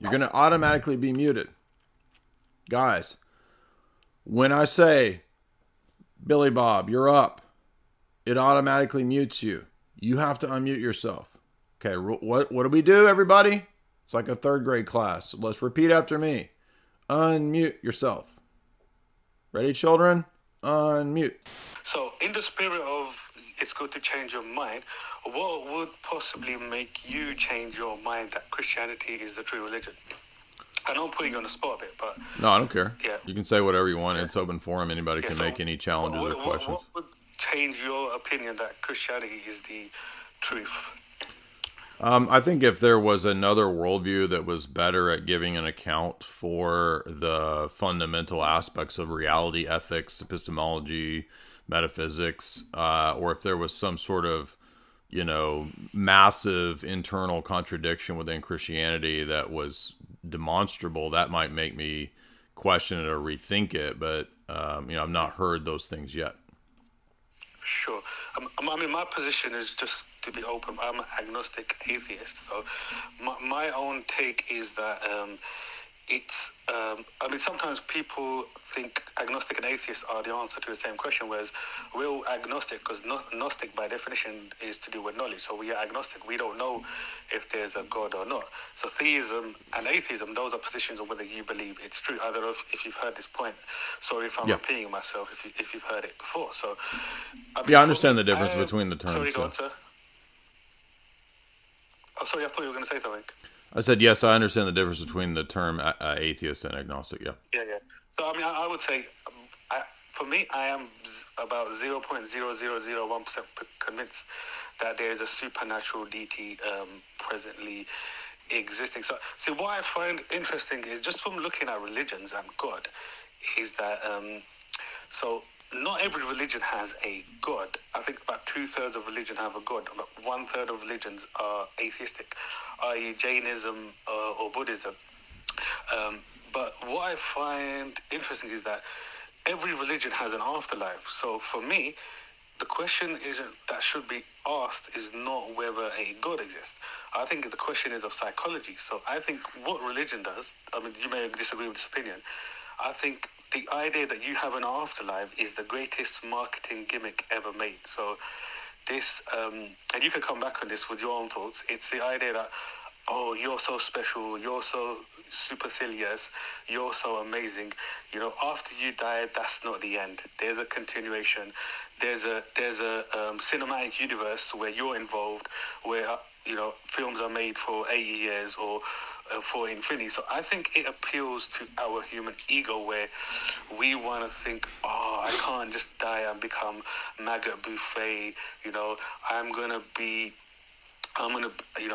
You're going to automatically be muted. Guys, when I say, Billy Bob, you're up, it automatically mutes you. You have to unmute yourself. Okay, what do we do, everybody? It's like a third grade class. Let's repeat after me. Unmute yourself. Ready, children? Unmute. So, in the spirit of it's good to change your mind, what would possibly make you change your mind that Christianity is the true religion? I know I'm putting you on the spot a bit, but... No, I don't care. Yeah. You can say whatever you want. Yeah. It's open forum. Anybody can make any challenges or questions. What would change your opinion that Christianity is the truth? I think if there was another worldview that was better at giving an account for the fundamental aspects of reality, ethics, epistemology, metaphysics, or if there was some sort of, massive internal contradiction within Christianity that was demonstrable, that might make me question it or rethink it. But, I've not heard those things yet. Sure. I mean, my position is just to be open. I'm an agnostic atheist. So my own take is that sometimes people think agnostic and atheist are the answer to the same question, whereas we're agnostic because gnostic by definition is to do with knowledge. So we are agnostic. We don't know if there's a God or not. So theism and atheism, those are positions of whether you believe it's true. I don't know if you've heard this point. Sorry if I'm repeating myself if you've heard it before. So I understand the difference between the terms. Sorry, go on, sir. Oh, sorry, I thought you were going to say something. I said, yes, I understand the difference between the term atheist and agnostic, yeah. Yeah. So, I would say, for me, I am about 0.0001% convinced that there is a supernatural deity presently existing. So, see, what I find interesting is just from looking at religions and God, is that, so not every religion has a God. I think about 2/3 of religion have a God. About 1/3 of religions are atheistic, i.e. Jainism or Buddhism. But what I find interesting is that every religion has an afterlife. So for me, the question that should be asked is not whether a God exists. I think the question is of psychology. So I think what religion does, you may disagree with this opinion, I think the idea that you have an afterlife is the greatest marketing gimmick ever made. So this, and you can come back on this with your own thoughts, it's the idea that, oh, you're so special, you're so supercilious, you're so amazing. After you die, that's not the end. There's a continuation. There's a cinematic universe where you're involved, where films are made for 80 years or for infinity. So I think it appeals to our human ego, where we want to think, oh, I can't just die and become maggot buffet.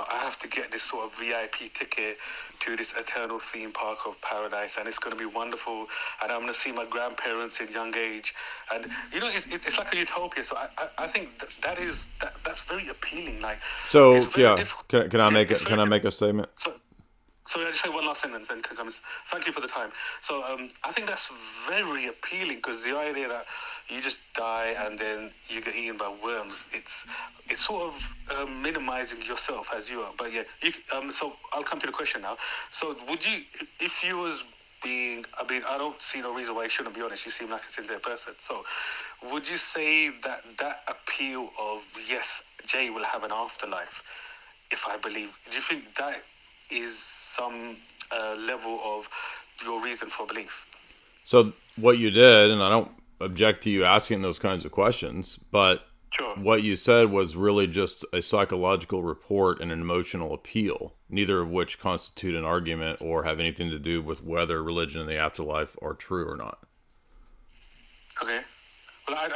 I have to get this sort of VIP ticket to this eternal theme park of paradise, and it's going to be wonderful, and I'm going to see my grandparents in young age, and it's like a utopia. So I think that's very appealing. Like, so yeah, can I make a statement? So I just say one last sentence, then thank you for the time. So I think that's very appealing, because the idea that you just die and then you get eaten by worms, it's sort of minimizing yourself as you are. But yeah, so I'll come to the question now. So would you, if you was being, I don't see no reason why you shouldn't be honest. You seem like a sincere person. So would you say that appeal of, yes, Jay will have an afterlife if I believe, do you think that is some level of your reason for belief? So what you did, and I don't object to you asking those kinds of questions, but sure, what you said was really just a psychological report and an emotional appeal, neither of which constitute an argument or have anything to do with whether religion and the afterlife are true or not. Okay. Well, I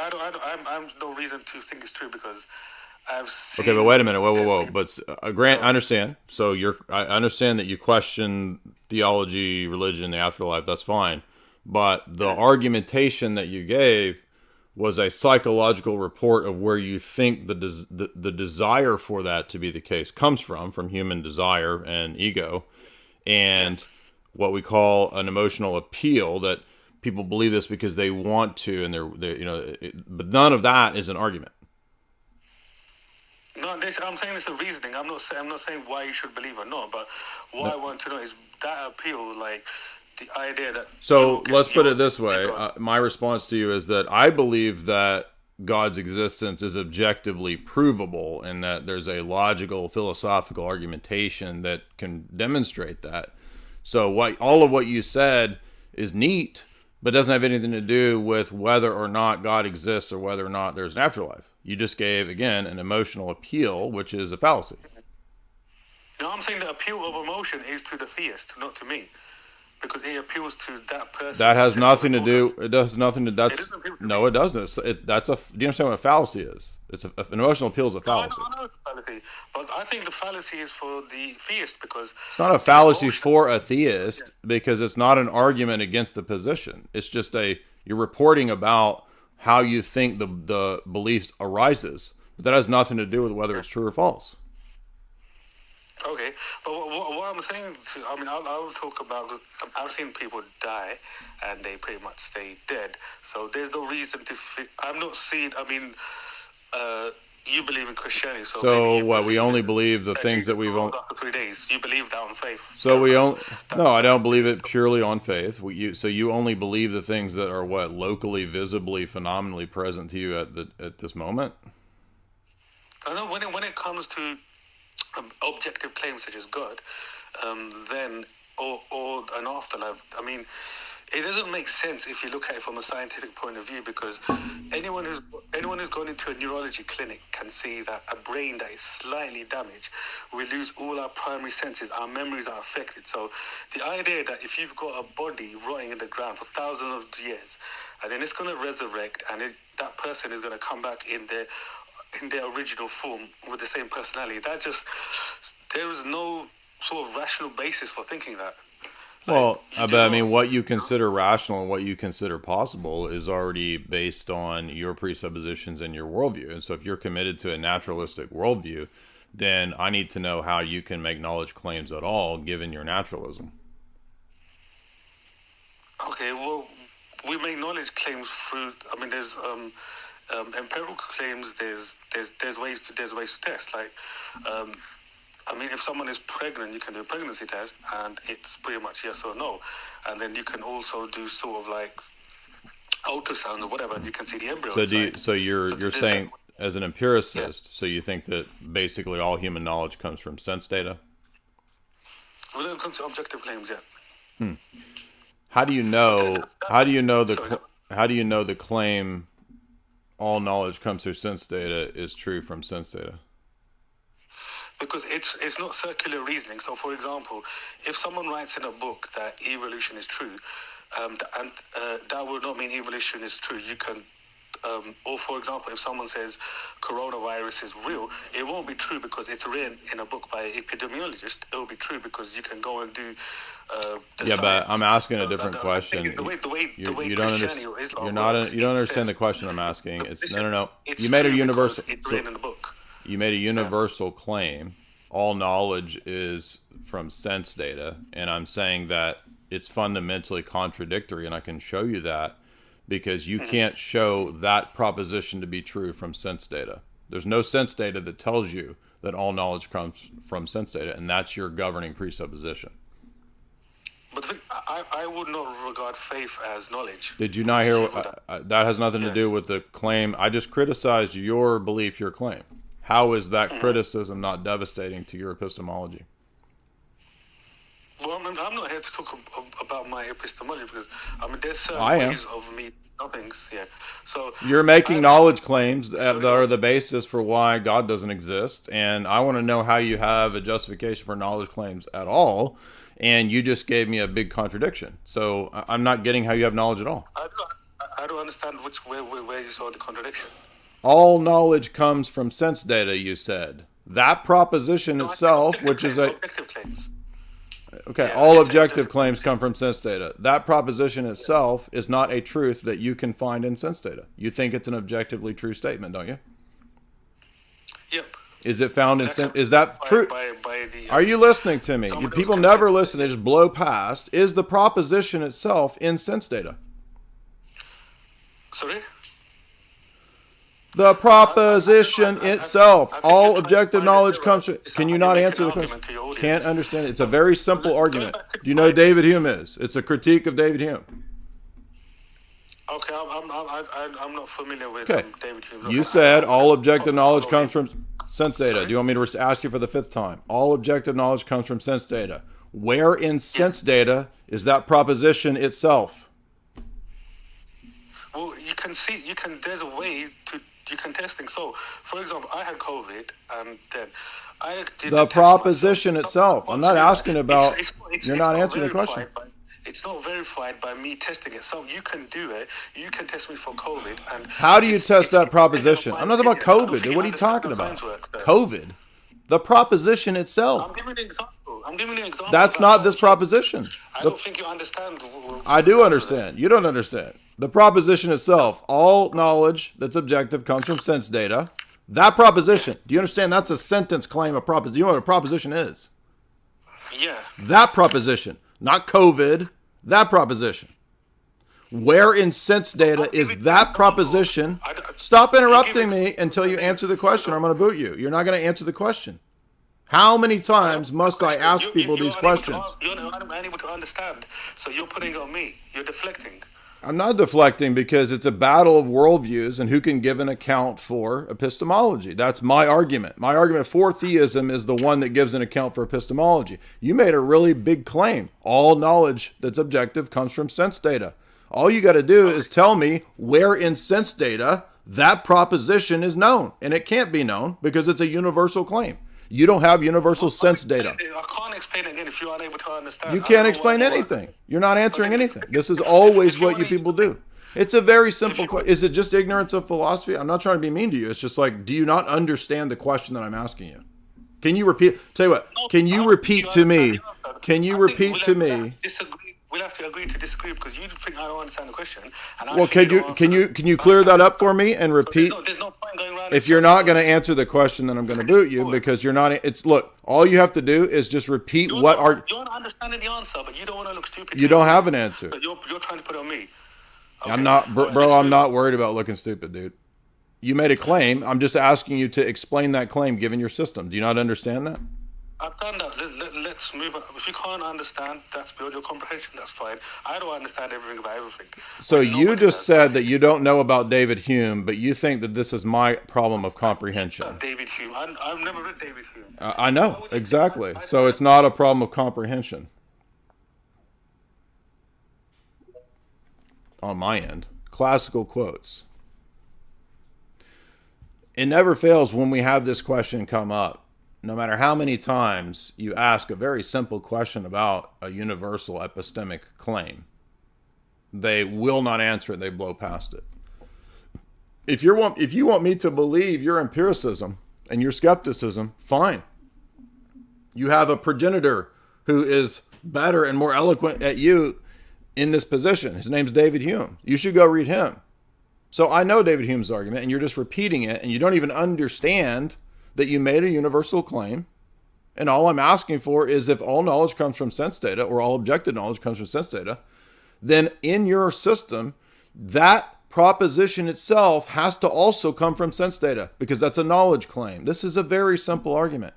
have no reason to think it's true, because I've seen... Okay, but wait a minute. Whoa. But Grant, I understand. So I understand that you question theology, religion, the afterlife. That's fine. But the argumentation that you gave was a psychological report of where you think the desire for that to be the case comes from human desire and ego, and what we call an emotional appeal, that people believe this because they want to, and but none of that is an argument. No, I'm saying it's the reasoning. I'm not saying why you should believe or not. But what I want to know is, that appeal, like the idea that. So let's put it this way. My response to you is that I believe that God's existence is objectively provable and that there's a logical, philosophical argumentation that can demonstrate that. So all of what you said is neat, but doesn't have anything to do with whether or not God exists or whether or not there's an afterlife. You just gave, again, an emotional appeal, which is a fallacy. No, I'm saying the appeal of emotion is to the theist, not to me. Because it appeals to that person. That has nothing to do. It does nothing to. That's no, it doesn't. Do you understand what a fallacy is? It's an emotional appeal is a fallacy. I know it's a fallacy, but I think the fallacy is for the theist because it's not a fallacy for a theist because it's not an argument against the position. It's just you're reporting about how you think the belief arises, but that has nothing to do with whether it's true or false. Okay, but what I'm saying, I'll talk about, I've seen people die and they pretty much stay dead. So there's no reason to, I'm not seeing, you believe in Christianity. So what, we only believe the things that we've only... After 3 days, you believe that on faith. So no, I don't believe it purely on faith. So you only believe the things that are what, locally, visibly, phenomenally present to you at this moment? I know when it comes to objective claims such as God, then or an afterlife. It doesn't make sense if you look at it from a scientific point of view, because anyone who's gone into a neurology clinic can see that a brain that is slightly damaged, we lose all our primary senses, our memories are affected. So the idea that if you've got a body rotting in the ground for thousands of years, and then it's going to resurrect, and that person is going to come back in their original form with the same personality, there is no sort of rational basis for thinking that. Well, what you consider rational and what you consider possible is already based on your presuppositions and your worldview. And so if you're committed to a naturalistic worldview, then I need to know how you can make knowledge claims at all, given your naturalism. Okay, well, we make knowledge claims through, there's empirical claims, there's ways to test. Like, if someone is pregnant, you can do a pregnancy test, and it's pretty much yes or no. And then you can also do sort of like ultrasound or whatever, and you can see the embryo. So you're saying, as an empiricist, so you think that basically all human knowledge comes from sense data? We don't come to objective claims yet. How do you know the claim all knowledge comes through sense data is true from sense data? Because it's not circular reasoning. So, for example, if someone writes in a book that evolution is true, that would not mean evolution is true. You can, or for example, if someone says coronavirus is real, it won't be true because it's written in a book by an epidemiologist. It will be true because you can go and do. But I'm asking a different question. You don't understand the question I'm asking. It's no. You made a universal. It's written in the book. You made a universal claim. All knowledge is from sense data, and I'm saying that it's fundamentally contradictory, and I can show you that because you can't show that proposition to be true from sense data. There's no sense data that tells you that all knowledge comes from sense data, and that's your governing presupposition. But I would not regard faith as knowledge. Did you not hear? That has nothing to do with the claim. I just criticized your belief, your claim. How is that criticism not devastating to your epistemology? Well, I'm not here to talk about my epistemology because there's certain ways of me things. Yeah. So you're making knowledge claims that are the basis for why God doesn't exist, and I want to know how you have a justification for knowledge claims at all. And you just gave me a big contradiction. So I'm not getting how you have knowledge at all. I don't understand where you saw the contradiction. All knowledge comes from sense data, you said. That proposition itself, which is objective claims. Okay, yeah, all objective claims come from sense data. That proposition itself is not a truth that you can find in sense data. You think it's an objectively true statement, don't you? Yep. Is it found in sense? Is that true? Are you listening to me? People never listen. They just blow past. Is the proposition itself in sense data? Sorry? The proposition itself, all objective knowledge comes from. Can you not make an answer the argument question? to your audience. Can't understand it. It's a very simple argument. back to Do you know who point. David Hume is? It's a critique of David Hume. Okay, I'm not familiar with Okay. David Hume. You said all objective knowledge comes from sense data. Do you want me to ask you for the 5th time? All objective knowledge comes from sense data. Where in sense data is that proposition itself? Well, there's a way you can test things. So, for example, I had COVID, and then I did The test proposition myself. itself. I'm not asking about. You're not not answering the question. It's not verified by me testing it. So you can do it. You can test me for COVID. And How do you test that it's proposition? I'm not talking about I don't COVID. think What are you understand talking how about? science works, though. COVID. The proposition itself. I'm giving you an example. That's about not how this proposition. I don't think you understand. I do understand. You don't understand. The proposition itself, all knowledge that's objective comes from sense data. That proposition, do you understand? That's a sentence claim of proposition. You know what a proposition is? Yeah. That proposition, not COVID, that proposition. Where in sense data is that proposition? Stop interrupting me until you answer the question or I'm going to boot you. You're not going to answer the question. How many times must I ask people these questions? You're not unable to understand, so you're putting it on me. You're deflecting. I'm not deflecting because it's a battle of worldviews and who can give an account for epistemology. That's my argument. My argument for theism is the one that gives an account for epistemology. You made a really big claim. All knowledge that's objective comes from sense data. All you got to do is tell me where in sense data that proposition is known. And it can't be known because it's a universal claim. You don't have universal sense data. I can't explain it again if you're unable to understand. You can't explain anything. You're not answering anything. This is always what you people do. It's a very simple question. Is it just ignorance of philosophy? I'm not trying to be mean to you. It's just like, do you not understand the question that I'm asking you? Can you repeat? Tell you what, can you repeat to me? Can you repeat to me? We'll have to agree to disagree because you think I don't understand the question. And Well, can you clear that up for me and repeat? There's no point going around. If you're not going to answer the question, then I'm going to boot you because you're not. It's look. All you have to do is just repeat You're not understanding the answer, but you don't want to look stupid. You don't have an answer. So you're trying to put it on me. Okay. I'm not, bro. I'm not worried about looking stupid, dude. You made a claim. I'm just asking you to explain that claim given your system. Do you not understand that? I've done that. Let's move on. If you can't understand, that's beyond your comprehension. That's fine. I don't understand everything about everything. So you just said that you don't know about David Hume, but you think that this is my problem of comprehension. David Hume. I've never read David Hume. I know, exactly. So it's not a problem of comprehension on my end. Classical quotes. It never fails when we have this question come up. No matter how many times you ask a very simple question about a universal epistemic claim, they will not answer it. They blow past it. If you want me to believe your empiricism and your skepticism, fine. You have a progenitor who is better and more eloquent at you in this position. His name's David Hume. You should go read him. So I know David Hume's argument, and you're just repeating it, and you don't even understand that you made a universal claim. And all I'm asking for is if all knowledge comes from sense data, or all objective knowledge comes from sense data, then in your system, that proposition itself has to also come from sense data, because that's a knowledge claim. This is a very simple argument.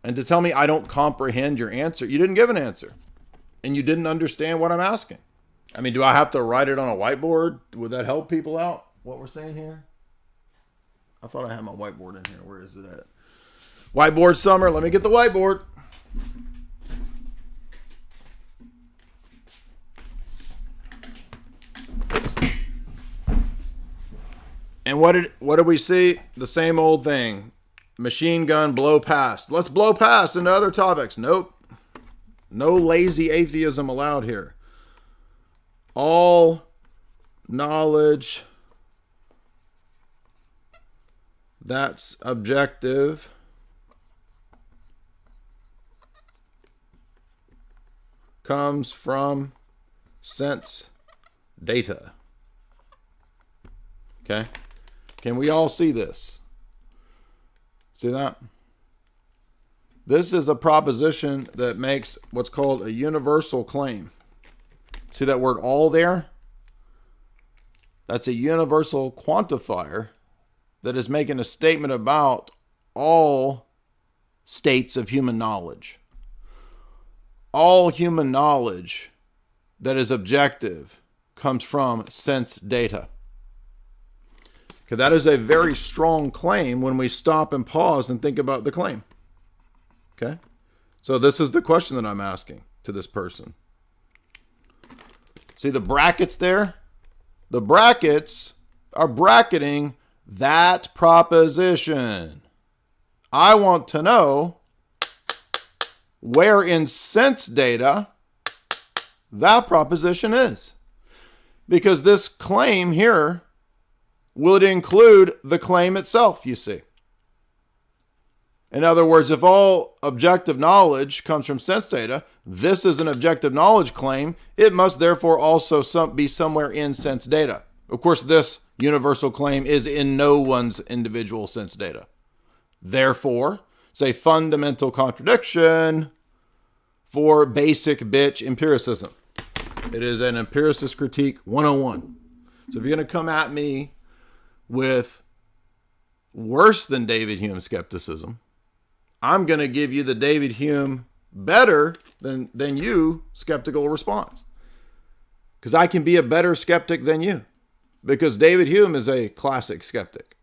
And to tell me I don't comprehend your answer, you didn't give an answer. And you didn't understand what I'm asking. I mean, do I have to write it on a whiteboard? Would that help people out, what we're saying here? I thought I had my whiteboard in here. Where is it at? Whiteboard Summer. Let me get the whiteboard. And what did we see? The same old thing. Machine gun blow past. Let's blow past into other topics. Nope. No lazy atheism allowed here. All knowledge that's objective comes from sense data. Okay? Can we all see this? See that? This is a proposition that makes what's called a universal claim. See that word all there? That's a universal quantifier that is making a statement about all states of human knowledge. All human knowledge that is objective comes from sense data. Okay, that is a very strong claim when we stop and pause and think about the claim. Okay? So this is the question that I'm asking to this person. See the brackets there? The brackets are bracketing that proposition. I want to know where in sense data that proposition is. Because this claim here would include the claim itself, you see. In other words, if all objective knowledge comes from sense data, this is an objective knowledge claim. It must therefore also be somewhere in sense data. Of course, this universal claim is in no one's individual sense data. Therefore, it's a fundamental contradiction for basic bitch empiricism. It is an empiricist critique 101. So if you're going to come at me with worse than David Hume skepticism, I'm going to give you the David Hume better than you skeptical response. Because I can be a better skeptic than you. Because David Hume is a classic skeptic.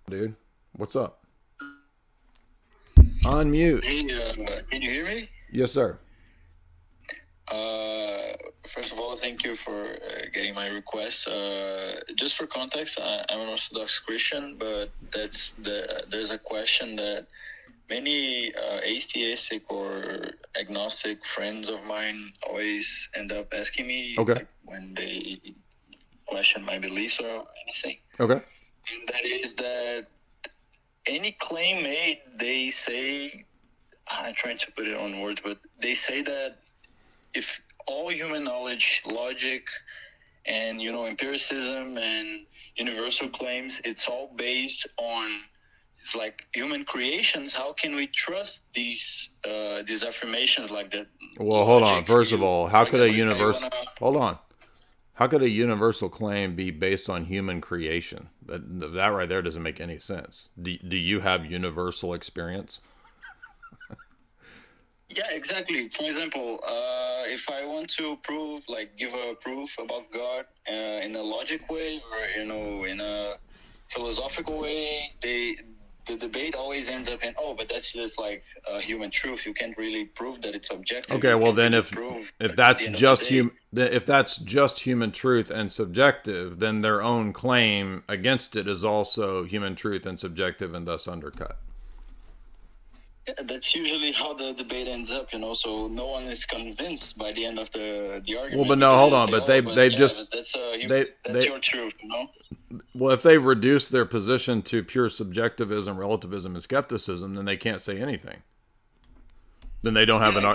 Dude, what's up? Unmute. Hey, can you hear me? Yes, sir. First of all, thank you for getting my request. Just for context, I'm an Orthodox Christian, but there's a question that many atheistic or agnostic friends of mine always end up asking me when they question my beliefs or anything. Okay. And that is that any claim made, they say, I'm trying to put it on words, but they say that if all human knowledge, logic, and, empiricism and universal claims, it's all based on, it's like human creations, how can we trust these affirmations like that? Well, hold on. First of all, how could a universal... Hold on. How could a universal claim be based on human creation? That right there doesn't make any sense. Do you have universal experience? Yeah, exactly. For example, if I want to give a proof about God in a logic way or, in a philosophical way, the debate always ends up in, but that's just like a human truth. You can't really prove that it's objective. Okay, well then if that's just human truth and subjective, then their own claim against it is also human truth and subjective and thus undercut. Yeah, that's usually how the debate ends up, so no one is convinced by the end of the argument. Well, but no, hold on, but that's your truth, Well, if they reduce their position to pure subjectivism, relativism, and skepticism, then they can't say anything. Then they don't have an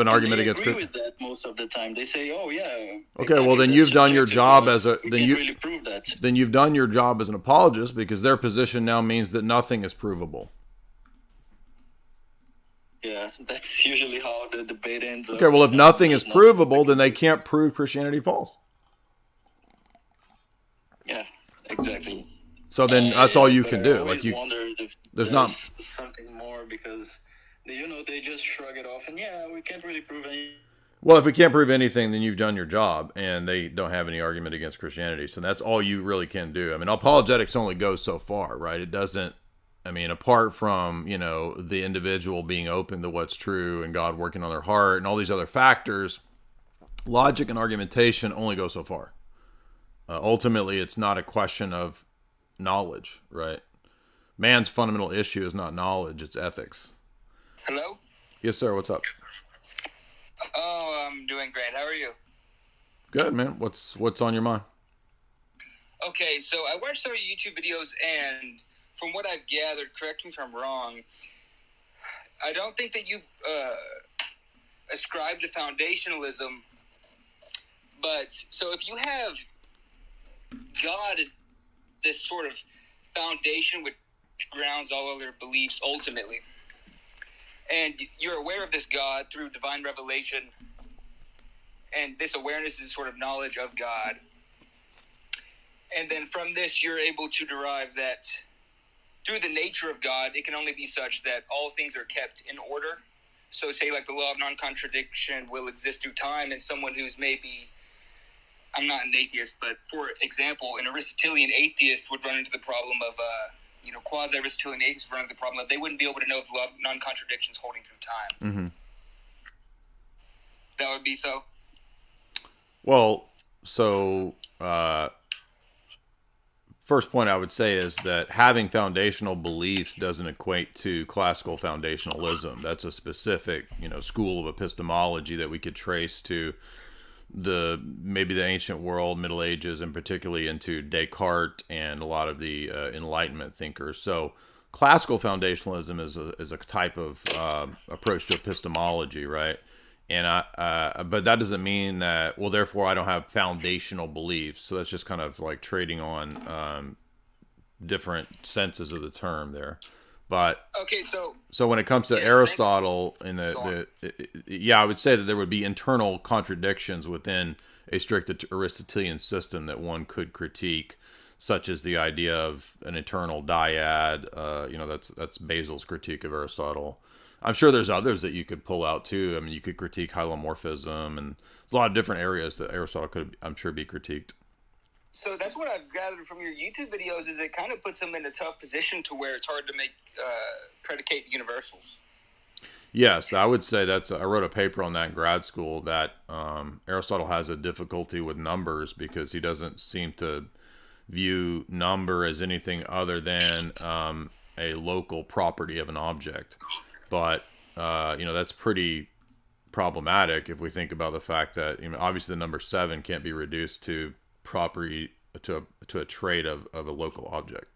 argument against. They agree with that most of the time. They say, "Oh yeah." Okay, exactly, well then you've done your job as a really prove that. Then you've done your job as an apologist because their position now means that nothing is provable. Yeah, that's usually how the debate ends up. Okay, well if nothing is provable, then they can't prove Christianity false. Yeah, exactly. So then that's all you can do. Like wondered if there's not something more because they just shrug it off and we can't really prove anything. Well, if we can't prove anything, then you've done your job, and they don't have any argument against Christianity. So that's all you really can do. I mean, apologetics only goes so far, right? It doesn't. I mean, apart from, the individual being open to what's true and God working on their heart and all these other factors, logic and argumentation only go so far. Ultimately, it's not a question of knowledge, right? Man's fundamental issue is not knowledge, it's ethics. Hello? Yes, sir. What's up? Oh, I'm doing great. How are you? Good, man. What's on your mind? Okay, so I watched some of your YouTube videos, and from what I've gathered, correct me if I'm wrong, I don't think that you ascribe to foundationalism, but so if you have God as this sort of foundation which grounds all other beliefs ultimately, and you're aware of this God through divine revelation, and this awareness is sort of knowledge of God, And then from this, you're able to derive that through the nature of God, it can only be such that all things are kept in order. So say like the law of non-contradiction will exist through time, and someone who's maybe, I'm not an atheist, but for example, an Aristotelian atheist would run into the problem of, quasi-Aristotelian atheists run into the problem of they wouldn't be able to know if the law of non-contradiction is holding through time. Mm-hmm. That would be so? Well, so first point I would say is that having foundational beliefs doesn't equate to classical foundationalism. That's a specific, school of epistemology that we could trace to maybe the ancient world, Middle Ages, and particularly into Descartes and a lot of the Enlightenment thinkers. So classical foundationalism is a type of approach to epistemology, right? And but that doesn't mean that, well, therefore I don't have foundational beliefs. So that's just kind of like trading on different senses of the term there. But okay, so when it comes to Aristotle, I would say that there would be internal contradictions within a strict Aristotelian system that one could critique, such as the idea of an eternal dyad. That's Basil's critique of Aristotle. I'm sure there's others that you could pull out too. I mean, you could critique hylomorphism, and there's a lot of different areas that Aristotle could, I'm sure, be critiqued. So that's what I've gathered from your YouTube videos, is it kind of puts them in a tough position to where it's hard to make predicate universals. Yes, I would say I wrote a paper on that in grad school, that Aristotle has a difficulty with numbers because he doesn't seem to view number as anything other than a local property of an object. But, that's pretty problematic if we think about the fact that, obviously the number 7 can't be reduced to property, to a trait of a local object.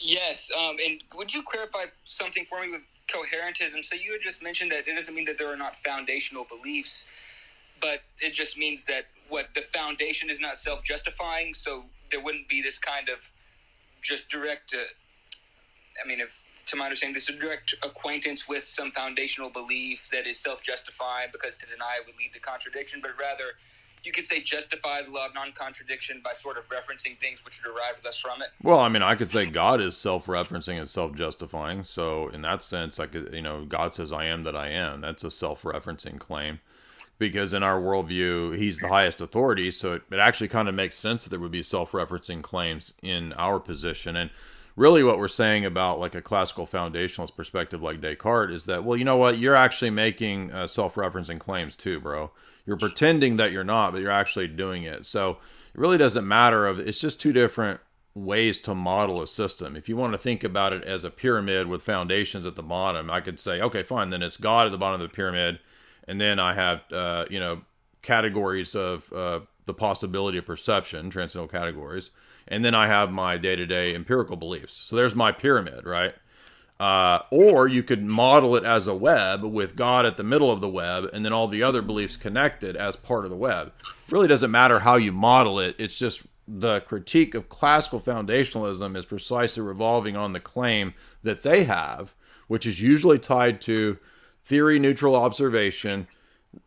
Yes. And would you clarify something for me with coherentism? So you had just mentioned that it doesn't mean that there are not foundational beliefs, but it just means that the foundation is not self-justifying. So there wouldn't be this kind of just direct, to my understanding, this is a direct acquaintance with some foundational belief that is self-justifying, because to deny it would lead to contradiction, but rather you could say justify the law of non-contradiction by sort of referencing things which are derived thus from it. Well, I could say God is self-referencing and self-justifying. So in that sense, I could, God says, I am that I am. That's a self-referencing claim, because in our worldview, he's the highest authority. So it actually kind of makes sense that there would be self-referencing claims in our position. And really what we're saying about like a classical foundationalist perspective like Descartes is that, well, you know what? You're actually making self-referencing claims too, bro. You're pretending that you're not, but you're actually doing it. So it really doesn't matter. It's just two different ways to model a system. If you want to think about it as a pyramid with foundations at the bottom, I could say, okay, fine. Then it's God at the bottom of the pyramid. And then I have, categories of the possibility of perception, transcendental categories. And then I have my day-to-day empirical beliefs. So there's my pyramid, right? Or you could model it as a web with God at the middle of the web and then all the other beliefs connected as part of the web. It really doesn't matter how you model it. It's just the critique of classical foundationalism is precisely revolving on the claim that they have, which is usually tied to theory-neutral observation,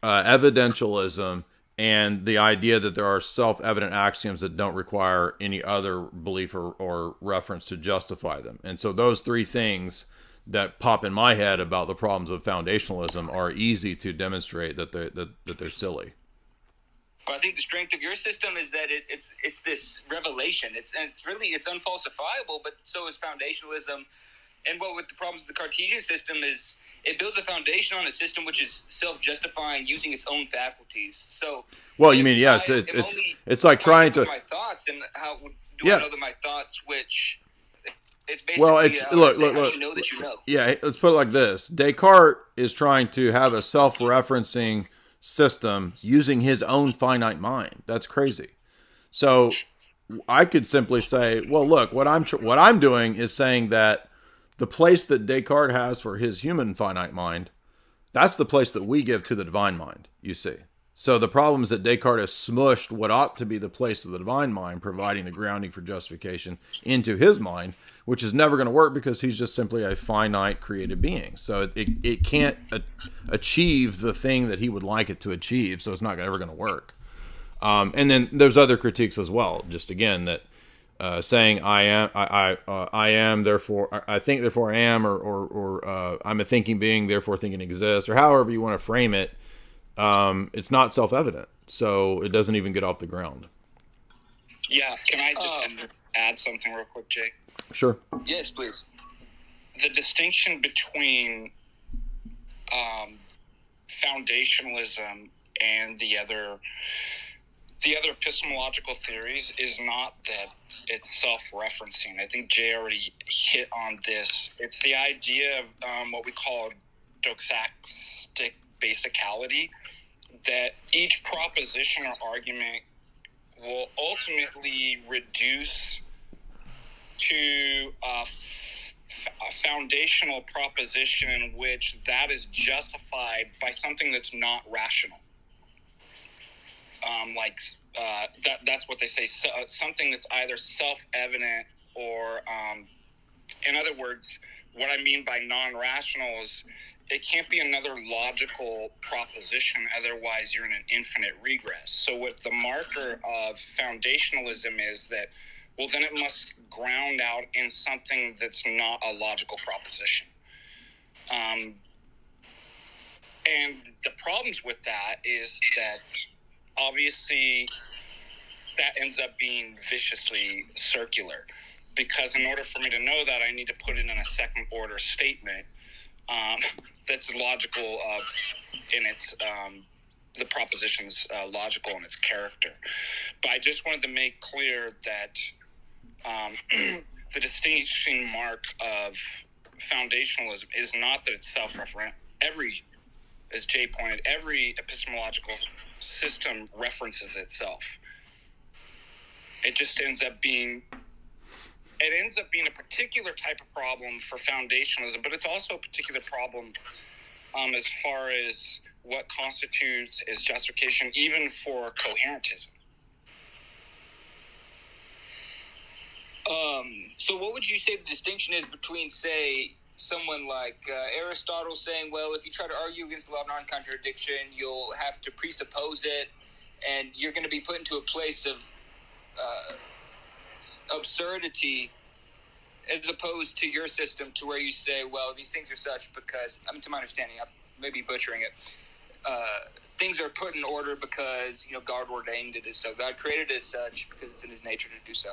evidentialism, and the idea that there are self-evident axioms that don't require any other belief or reference to justify them. And so those three things that pop in my head about the problems of foundationalism are easy to demonstrate that they're silly. Well, I think the strength of your system is that it's this revelation. It's unfalsifiable, but so is foundationalism. And what with the problems with the Cartesian system is it builds a foundation on a system which is self-justifying using its own faculties. So, well, you mean, yeah, it's like trying to my thoughts, and how do I know that my thoughts, which it's basically look, how you know that you know. Yeah, let's put it like this: Descartes is trying to have a self-referencing system using his own finite mind. That's crazy. So I could simply say, well, look, what I'm doing is saying that the place that Descartes has for his human finite mind, that's the place that we give to the divine mind, you see. So the problem is that Descartes has smushed what ought to be the place of the divine mind, providing the grounding for justification, into his mind, which is never going to work because he's just simply a finite created being. So it can't achieve the thing that he would like it to achieve, so it's not ever going to work. And then there's other critiques as well. Just again that saying I am, therefore I think, therefore I am, or I'm a thinking being, therefore thinking exists, or however you want to frame it. It's not self-evident, so it doesn't even get off the ground. Yeah, can I just add something real quick, Jay? Sure. Yes, please. The distinction between foundationalism and the other epistemological theories is not that it's self-referencing. I think Jay already hit on this. It's the idea of what we call doxastic basicality, that each proposition or argument will ultimately reduce to a foundational proposition in which that is justified by something that's not rational. That's what they say, something that's either self-evident or, in other words, what I mean by non-rational is it can't be another logical proposition, otherwise you're in an infinite regress. So what the marker of foundationalism is that, well, then it must ground out in something that's not a logical proposition. And the problems with that is that obviously that ends up being viciously circular, because in order for me to know that, I need to put it in a second order statement that's logical in its the proposition's logical in its character. But I just wanted to make clear that the distinguishing mark of foundationalism is not that it's self-referent. As Jay pointed, every epistemological system references itself. It just ends up being a particular type of problem for foundationalism, but it's also a particular problem as far as what constitutes its justification, even for coherentism. So what would you say the distinction is between, say, someone like Aristotle saying, well, if you try to argue against the law of non-contradiction, you'll have to presuppose it, and you're going to be put into a place of absurdity, as opposed to your system, to where you say, well, these things are such because, to my understanding, I may be butchering it, things are put in order because, God ordained it as so. God created it as such because it's in his nature to do so.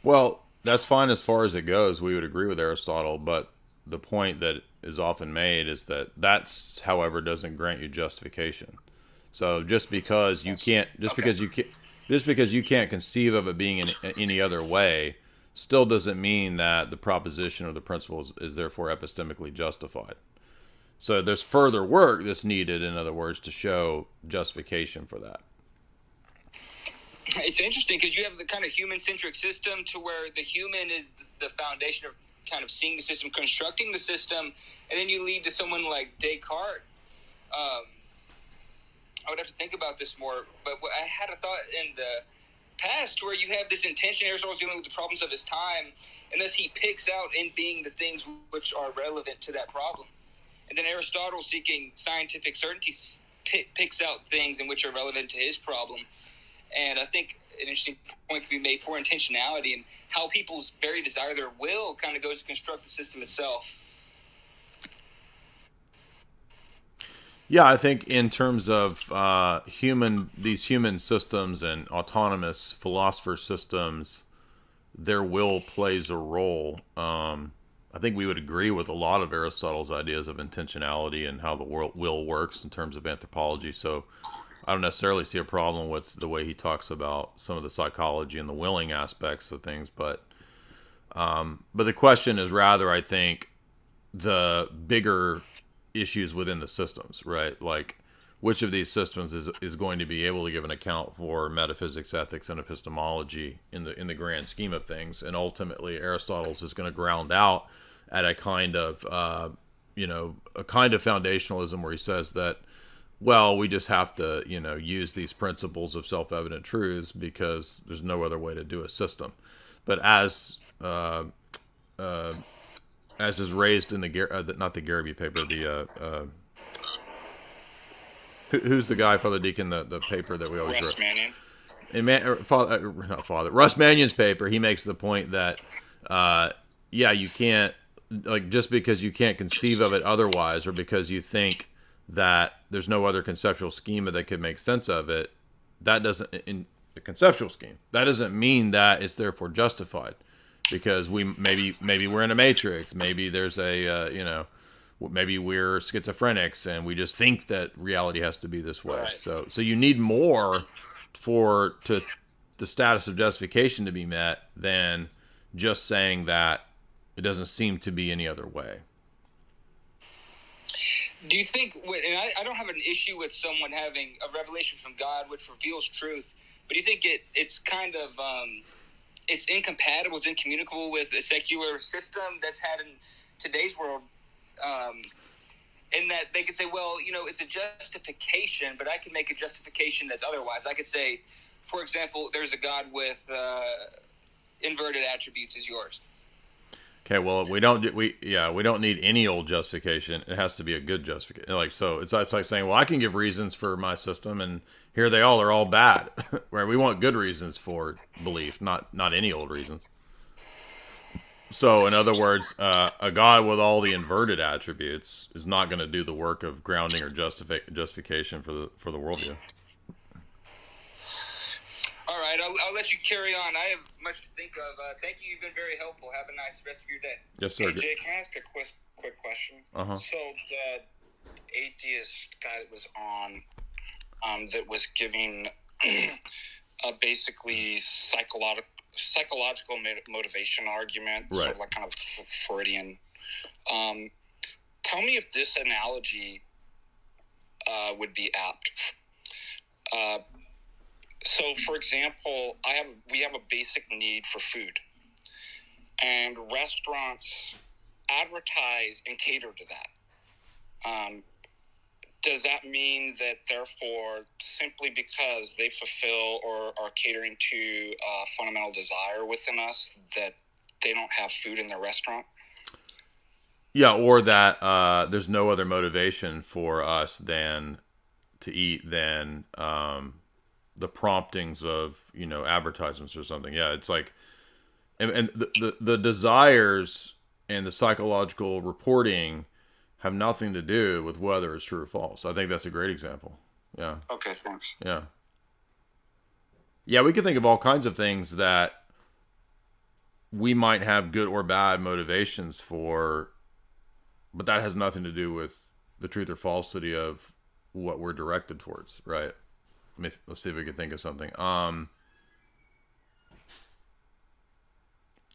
Well, that's fine as far as it goes. We would agree with Aristotle, but the point that is often made is that's, however, doesn't grant you justification. So just because you can't conceive of it being in any other way, still doesn't mean that the proposition or the principle is therefore epistemically justified. So there's further work that's needed, in other words, to show justification for that. It's interesting because you have the kind of human-centric system to where the human is the foundation of kind of seeing the system, constructing the system, and then you lead to someone like Descartes. I would have to think about this more, but I had a thought in the past where you have this intention. Aristotle's dealing with the problems of his time, and thus he picks out in being the things which are relevant to that problem. And then Aristotle, seeking scientific certainty, picks out things in which are relevant to his problem. And I think an interesting point could be made for intentionality and how people's very desire, their will, kind of goes to construct the system itself. Yeah, I think in terms of these human systems and autonomous philosopher systems, their will plays a role. I think we would agree with a lot of Aristotle's ideas of intentionality and how the will works in terms of anthropology. So I don't necessarily see a problem with the way he talks about some of the psychology and the willing aspects of things, but the question is rather, I think, the bigger issues within the systems, right? Like, which of these systems is going to be able to give an account for metaphysics, ethics, and epistemology in the grand scheme of things? And ultimately, Aristotle's is going to ground out at a kind of foundationalism where he says that, well, we just have to, use these principles of self-evident truths because there's no other way to do a system. But as is raised in the not the Garrity paper, Who's the guy, Father Deacon, the paper that we always Russ wrote? Mannion. Russ Mannion's paper, he makes the point that, you can't, like, just because you can't conceive of it otherwise, or because you think that there's no other conceptual schema that could make sense of it, that doesn't, in the conceptual scheme, that doesn't mean that it's therefore justified. Because maybe we're in a matrix, maybe there's maybe we're schizophrenics and we just think that reality has to be this way. Right. So you need more for the status of justification to be met than just saying that it doesn't seem to be any other way. Do you think, and I don't have an issue with someone having a revelation from God which reveals truth, but do you think it's kind of, it's incompatible, it's incommunicable with a secular system that's had in today's world, in that they could say, well, it's a justification, but I can make a justification that's otherwise. I could say, for example, there's a God with inverted attributes as yours. Okay, well, we don't need any old justification. It has to be a good justification. Like, so it's like saying, well, I can give reasons for my system, and here they're all bad. Right? We want good reasons for belief, not any old reasons. So, in other words, a God with all the inverted attributes is not going to do the work of grounding or justification for the worldview. All right, I'll let you carry on. I have much to think of. Thank you. You've been very helpful. Have a nice rest of your day. Yes, sir. Hey, Jay, can I ask a quick question? Uh-huh. So the atheist guy that was on, that was giving basically psychological motivation argument, right, sort of like kind of Freudian. Tell me if this analogy would be apt. So, for example, we have a basic need for food, and restaurants advertise and cater to that. Does that mean that, therefore, simply because they fulfill or are catering to a fundamental desire within us, that they don't have food in their restaurant? Yeah, or that there's no other motivation for us than to eat than the promptings of advertisements or something. Yeah, it's like, and the desires and the psychological reporting have nothing to do with whether it's true or false. I think that's a great example. Yeah. Okay, thanks. Yeah. Yeah, we can think of all kinds of things that we might have good or bad motivations for, but that has nothing to do with the truth or falsity of what we're directed towards, right? Let's see if we can think of something.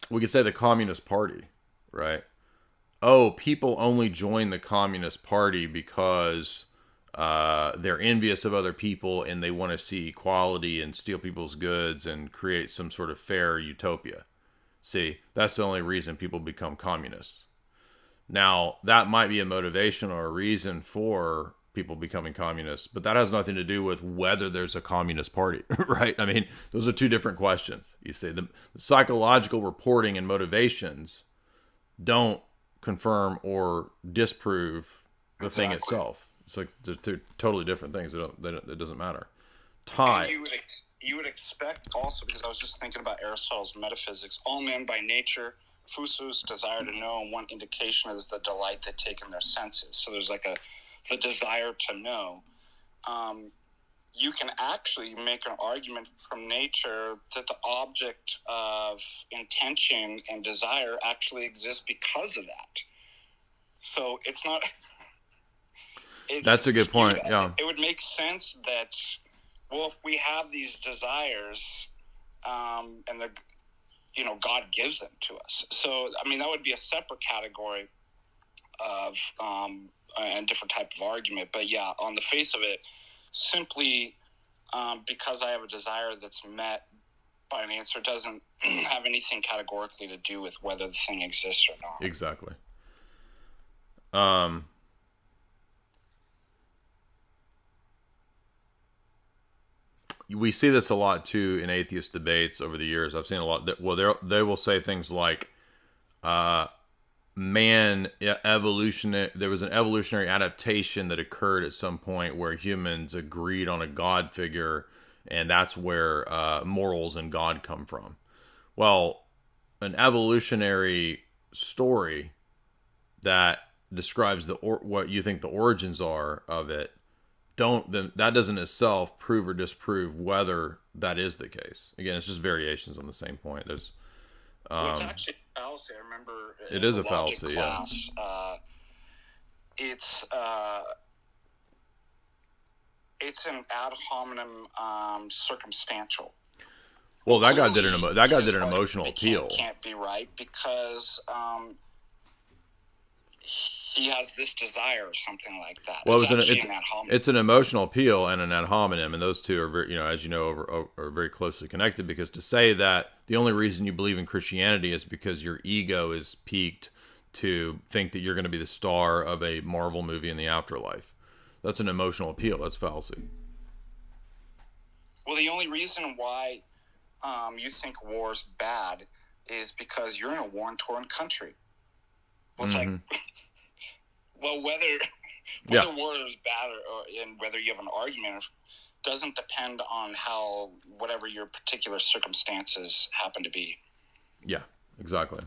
We could say the Communist Party, right? Oh, people only join the Communist Party because they're envious of other people and they want to see equality and steal people's goods and create some sort of fair utopia. See, that's the only reason people become communists. Now, that might be a motivation or a reason for people becoming communists, but that has nothing to do with whether there's a communist party, right? I mean, those are two different questions. You see, the psychological reporting and motivations don't confirm or disprove the thing itself. It's like they're totally different things. It doesn't matter. And you would expect also, because I was just thinking about Aristotle's metaphysics, all men by nature, phusus, desire to know, and one indication is the delight they take in their senses. So there's like the desire to know. You can actually make an argument from nature that the object of intention and desire actually exists because of that. So it's not... That's a good point, yeah. It would make sense that, well, if we have these desires, and they're, God gives them to us. So, I mean, that would be a separate category of a different type of argument. But yeah, on the face of it, simply because I have a desire that's met by an answer doesn't have anything categorically to do with whether the thing exists or not. Exactly. We see this a lot too in atheist debates over the years. I've seen a lot that, well, they will say things like, there was an evolutionary adaptation that occurred at some point where humans agreed on a God figure, and that's where morals and God come from. Well, an evolutionary story that describes what you think the origins are of it, that doesn't itself prove or disprove whether that is the case. Again, it's just variations on the same point. There's well, it's actually a fallacy. I remember it is a fallacy. Class, it's an ad hominem circumstantial. Well, that guy did an emotional appeal. Can't be right because he has this desire or something like that. Well, it's an emotional appeal and an ad hominem, and those two are very, as you know, are very closely connected. Because to say that the only reason you believe in Christianity is because your ego is piqued to think that you're going to be the star of a Marvel movie in the afterlife, that's an emotional appeal. That's fallacy. Well, the only reason why you think war's bad is because you're in a war-torn country. Well, it's like, well, whether war is bad and whether you have an argument doesn't depend on whatever your particular circumstances happen to be. Yeah, exactly.